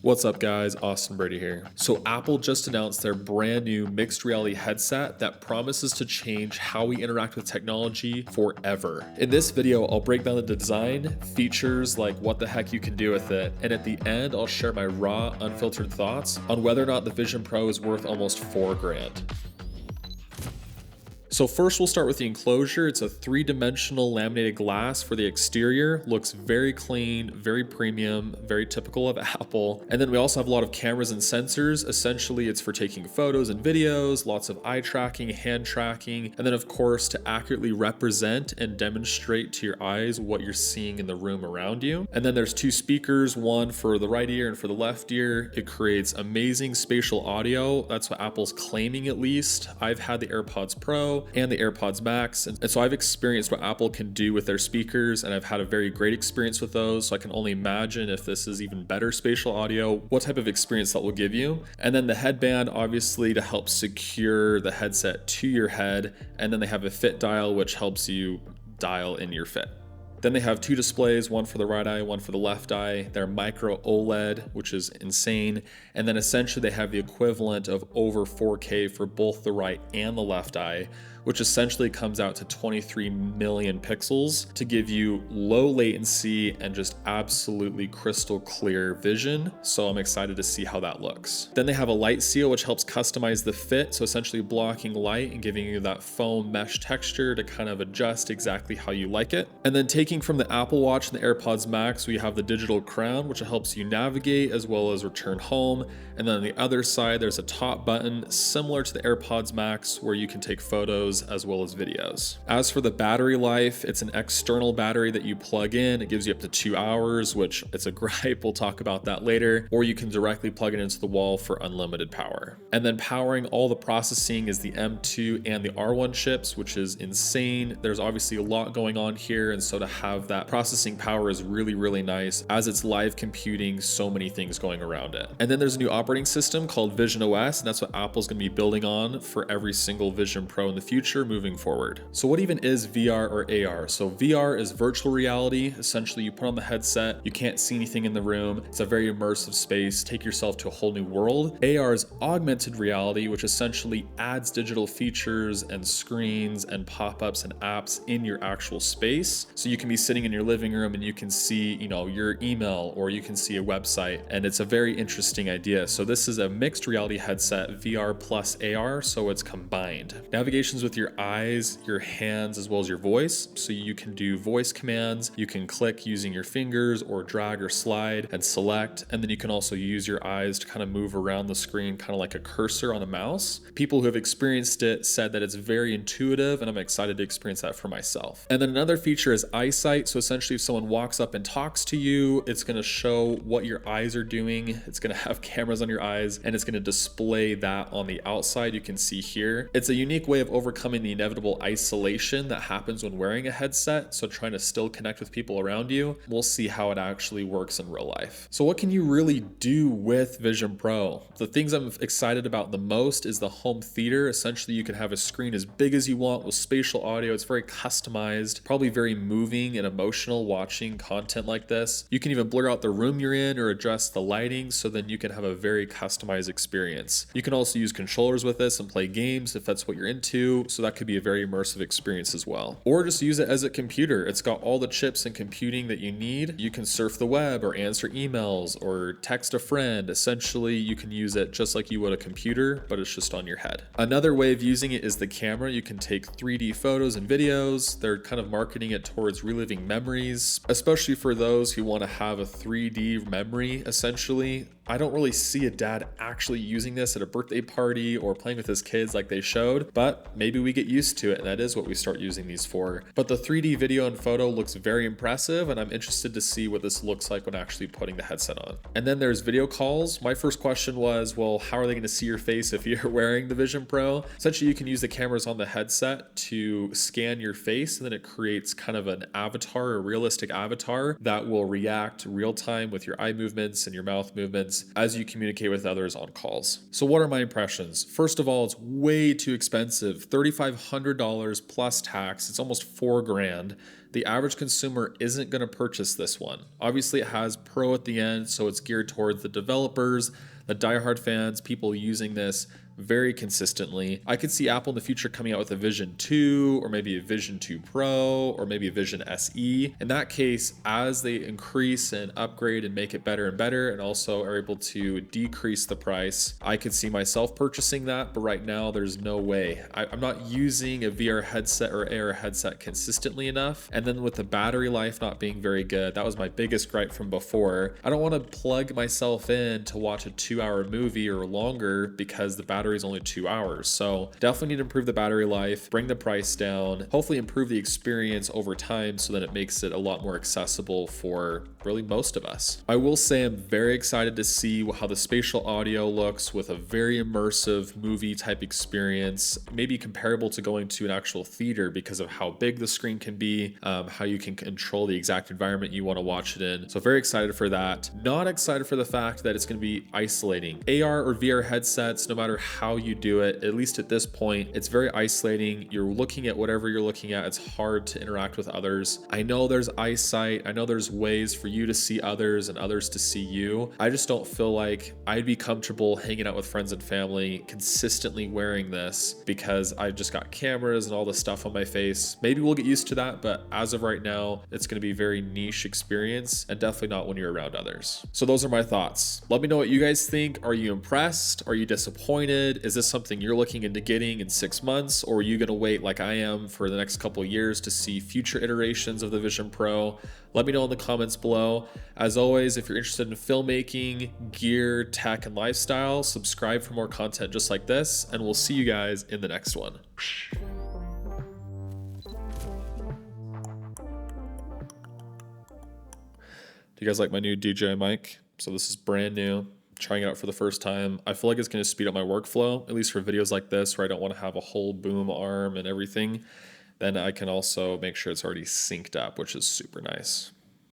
What's up guys, Austin Brady here. So Apple just announced their brand new mixed reality headset that promises to change how we interact with technology forever. In this video, I'll break down the design, features like what the heck you can do with it, and at the end, I'll share my raw, unfiltered thoughts on whether or not the Vision Pro is worth almost $4,000. So first we'll start with the enclosure. It's a three-dimensional laminated glass for the exterior. Looks very clean, very premium, very typical of Apple. And then we also have a lot of cameras and sensors. Essentially, it's for taking photos and videos, lots of eye tracking, hand tracking, and then of course to accurately represent and demonstrate to your eyes what you're seeing in the room around you. And then there's two speakers, one for the right ear and for the left ear. It creates amazing spatial audio. That's what Apple's claiming at least. I've had the AirPods Pro and the AirPods Max. And so I've experienced what Apple can do with their speakers, and I've had a very great experience with those. So I can only imagine if this is even better spatial audio, what type of experience that will give you. And then the headband, obviously to help secure the headset to your head. And then they have a fit dial, which helps you dial in your fit. Then they have two displays, one for the right eye, one for the left eye. They're micro OLED, which is insane. And then essentially they have the equivalent of over 4K for both the right and the left eye, which essentially comes out to 23 million pixels to give you low latency and just absolutely crystal clear vision. So I'm excited to see how that looks. Then they have a light seal, which helps customize the fit. So essentially blocking light and giving you that foam mesh texture to kind of adjust exactly how you like it. And then taking from the Apple Watch and the AirPods Max, we have the digital crown, which helps you navigate as well as return home. And then on the other side, there's a top button similar to the AirPods Max where you can take photos as well as videos. As for the battery life, it's an external battery that you plug in. It gives you up to 2 hours, which it's a gripe. We'll talk about that later. Or you can directly plug it into the wall for unlimited power. And then powering all the processing is the M2 and the R1 chips, which is insane. There's obviously a lot going on here. And so to have that processing power is really, really nice as it's live computing so many things going around it. And then there's a new operating system called Vision OS, and that's what Apple's gonna be building on for every single Vision Pro in the future moving forward. So what even is VR or AR? So VR is virtual reality. Essentially, you put on the headset, you can't see anything in the room. It's a very immersive space. Take yourself to a whole new world. AR is augmented reality, which essentially adds digital features and screens and pop-ups and apps in your actual space. So you can be sitting in your living room and you can see, your email, or you can see a website. And it's a very interesting idea. So this is a mixed reality headset, VR plus AR. So it's combined. Navigation's with your eyes, your hands, as well as your voice. So you can do voice commands, you can click using your fingers or drag or slide and select. And then you can also use your eyes to kind of move around the screen, kind of like a cursor on a mouse. People who have experienced it said that it's very intuitive, and I'm excited to experience that for myself. And then another feature is eyesight. So essentially if someone walks up and talks to you, it's gonna show what your eyes are doing. It's gonna have cameras on your eyes, and it's gonna display that on the outside. You can see here. It's a unique way of overcoming the inevitable isolation that happens when wearing a headset, so trying to still connect with people around you. We'll see how it actually works in real life. So what can you really do with Vision Pro? The things I'm excited about the most is the home theater. Essentially, you can have a screen as big as you want with spatial audio. It's very customized, probably very moving and emotional watching content like this. You can even blur out the room you're in or adjust the lighting, so then you can have a very customized experience. You can also use controllers with this and play games if that's what you're into. So that could be a very immersive experience as well. Or just use it as a computer. It's got all the chips and computing that you need. You can surf the web or answer emails or text a friend. Essentially, you can use it just like you would a computer, but it's just on your head. Another way of using it is the camera. You can take 3D photos and videos. They're kind of marketing it towards reliving memories, especially for those who want to have a 3D memory, essentially. I don't really see a dad actually using this at a birthday party or playing with his kids like they showed, but maybe we get used to it, and that is what we start using these for. But the 3D video and photo looks very impressive, and I'm interested to see what this looks like when actually putting the headset on. And then there's video calls. My first question was, well, how are they going to see your face if you're wearing the Vision Pro? Essentially, you can use the cameras on the headset to scan your face, and then it creates kind of an avatar, a realistic avatar that will react real time with your eye movements and your mouth movements as you communicate with others on calls. So what are my impressions? First of all, it's way too expensive, $3,500 plus tax. It's almost $4,000. the average consumer isn't going to purchase this one. Obviously, it has Pro at the end, so it's geared towards the developers, the diehard fans, people using this very consistently. I could see Apple in the future coming out with a Vision 2 or maybe a Vision 2 Pro or maybe a Vision SE. In that case, as they increase and upgrade and make it better and better and also are able to decrease the price, I could see myself purchasing that, but right now there's no way. I'm not using a VR headset or AR headset consistently enough. And then with the battery life not being very good, that was my biggest gripe from before. I don't want to plug myself in to watch a 2-hour movie or longer because the battery is only 2 hours. So definitely need to improve the battery life, bring the price down, hopefully improve the experience over time so that it makes it a lot more accessible for really most of us. I will say I'm very excited to see how the spatial audio looks with a very immersive movie type experience, maybe comparable to going to an actual theater because of how big the screen can be, how you can control the exact environment you want to watch it in. So very excited for that. Not excited for the fact that it's going to be isolating. AR or VR headsets, no matter how you do it, at least at this point, it's very isolating. You're looking at whatever you're looking at. It's hard to interact with others. I know there's eyesight. I know there's ways for you to see others and others to see you. I just don't feel like I'd be comfortable hanging out with friends and family consistently wearing this because I've just got cameras and all this stuff on my face. Maybe we'll get used to that, but as of right now, it's going to be a very niche experience and definitely not when you're around others. So those are my thoughts. Let me know what you guys think. Are you impressed? Are you disappointed? Is this something you're looking into getting in 6 months, or are you going to wait like I am for the next couple of years to see future iterations of the Vision Pro? Let me know in the comments below. As always, if you're interested in filmmaking, gear, tech, and lifestyle, subscribe for more content just like this, and we'll see you guys in the next one. Do you guys like my new DJI mic? So this is brand new. Trying it out for the first time. I feel like it's going to speed up my workflow, at least for videos like this where I don't want to have a whole boom arm and everything. Then I can also make sure it's already synced up, which is super nice.